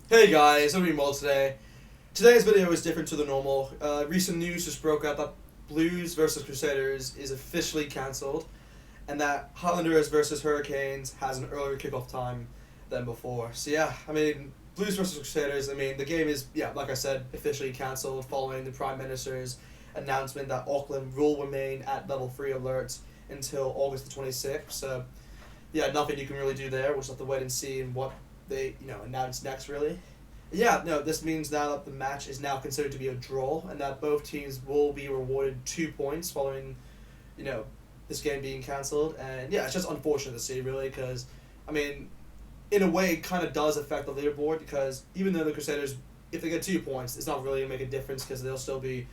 Hey guys, I'm doing well today. Today's video is different to the normal. Recent news just broke out that Blues versus Crusaders is officially cancelled, and that Highlanders versus Hurricanes has an earlier kickoff time than before. So yeah, Blues versus Crusaders, the game is, like I said, officially cancelled following the Prime Minister's announcement that Auckland will remain at level 3 alert until August the 26th. So yeah, nothing you can really do there. We'll just have to wait and see what they announce next, really. Yeah, no, this means now that the match is now considered to be a draw, and that both teams will be rewarded 2 points following, this game being cancelled. And yeah, it's just unfortunate to see, really, because, in a way, it kind of does affect the leaderboard, because even though the Crusaders, if they get 2 points, it's not really going to make a difference, because they'll still be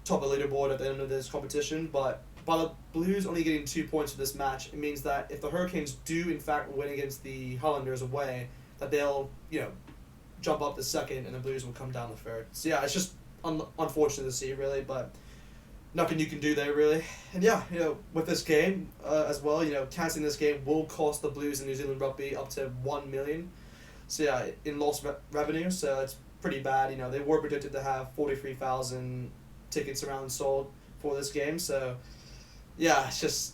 top of the leaderboard at the end of this competition. But by the Blues only getting 2 points for this match, it means that if the Hurricanes do, in fact, win against the Highlanders away, that they'll, jump up to second, and the Blues will come down to third. So yeah, it's just unfortunate to see, really, but nothing you can do there, really. And yeah, with this game as well, cancelling this game will cost the Blues and New Zealand Rugby up to $1 million. So yeah, in lost revenue. So it's pretty bad. They were predicted to have 43,000 tickets around sold for this game. So yeah, it's just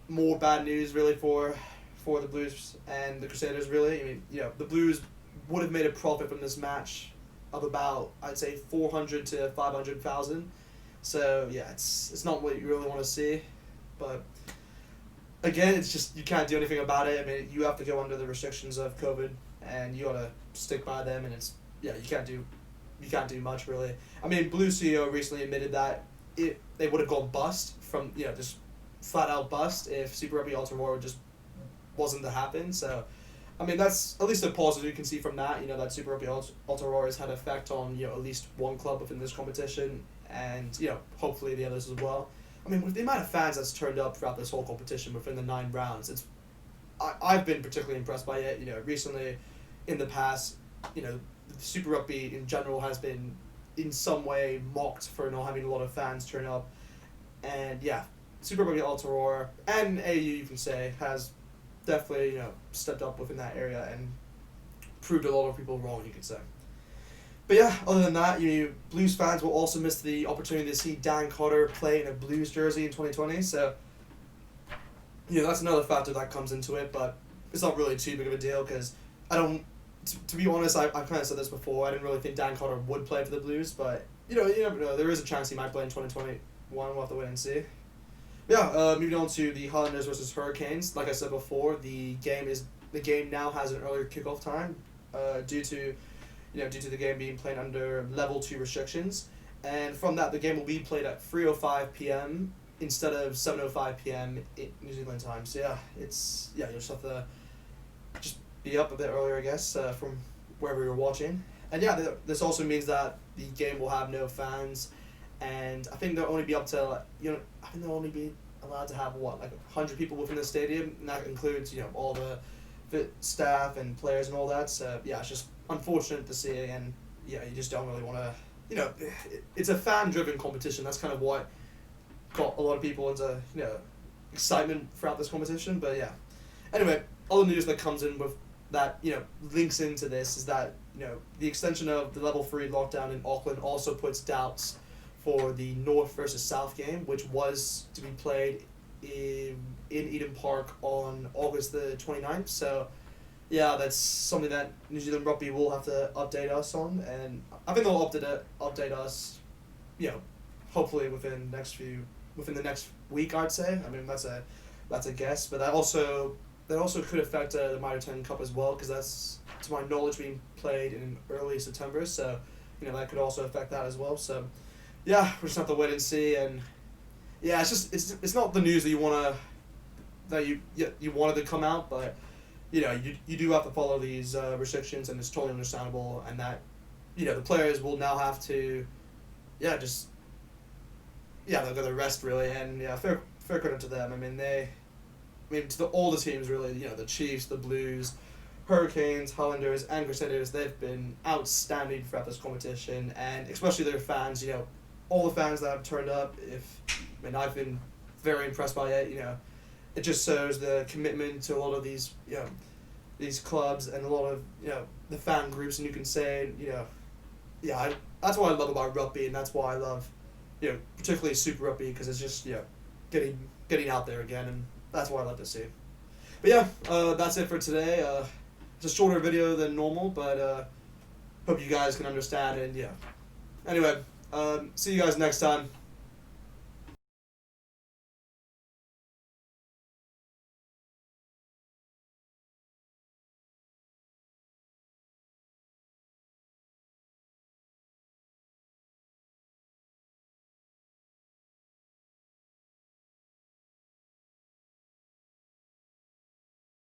more bad news, really, for the Blues and the Crusaders, really. The Blues would have made a profit from this match of about, I'd say, 400 to 500,000. So yeah, it's not what you really want to see, but again, it's just you can't do anything about it. You have to go under the restrictions of COVID, and you gotta stick by them. And you can't do much, really. Blues CEO recently admitted that they would have gone bust from just flat out bust if Super Rugby Aotearoa just wasn't to happen. So that's at least a positive you can see from that. That Super Rugby Aotearoa has had effect on at least one club within this competition, and hopefully the others as well. With the amount of fans that's turned up throughout this whole competition within the 9 rounds, I've been particularly impressed by it. Recently, in the past, the Super Rugby in general has been in some way mocked for not having a lot of fans turn up, and yeah, Super Rugby Aotearoa and AU, you can say, has definitely stepped up within that area and proved a lot of people wrong, you could say. But yeah, other than that, Blues fans will also miss the opportunity to see Dan Cotter play in a Blues jersey in 2020. So that's another factor that comes into it, but it's not really too big of a deal, because I don't. To be honest, I've kind of said this before. I didn't really think Dan Cotter would play for the Blues, but you never know. There is a chance he might play in 2021. We'll have to wait and see. Moving on to the Highlanders versus Hurricanes. Like I said before, the game now has an earlier kickoff time, due to the game being played under level 2 restrictions, and from that the game will be played at 3:05 p.m. instead of 7:05 p.m. in New Zealand time. So you'll just have to just be up a bit earlier, I guess, from wherever you're watching. And this also means that the game will have no fans. And I think they'll only be up to, I think they'll only be allowed to have, 100 people within the stadium, and that includes, all the staff and players and all that. So, yeah, it's just unfortunate to see, and, you just don't really want to, it's a fan-driven competition. That's kind of what got a lot of people into, excitement throughout this competition. But, yeah. Anyway, other news that comes in with that, links into this is that, the extension of the level 3 lockdown in Auckland also puts doubts for the North versus South game, which was to be played in Eden Park on August the 29th. So, yeah, that's something that New Zealand Rugby will have to update us on, and I think they'll update us, hopefully within the next week, I'd say. That's a guess, but that also could affect the Mitre 10 Cup as well, because that's, to my knowledge, being played in early September. So, that could also affect that as well. So, yeah, we just have to wait and see, and yeah, it's not the news that you wanted to come out, but you do have to follow these restrictions, and it's totally understandable, and that the players will now have to they'll go to rest, really, and fair credit to them. All the teams, really, the Chiefs, the Blues, Hurricanes, Highlanders, and Crusaders, they've been outstanding throughout this competition, and especially their fans, all the fans that have turned up. I've been very impressed by it. It just shows the commitment to a lot of these clubs, and a lot of the fan groups, and you can say, that's what I love about rugby, and that's why I love, particularly Super Rugby, because it's just, getting out there again, and that's what I love to see. But yeah, that's it for today. It's a shorter video than normal, but hope you guys can understand, and yeah. Anyway, see you guys next time.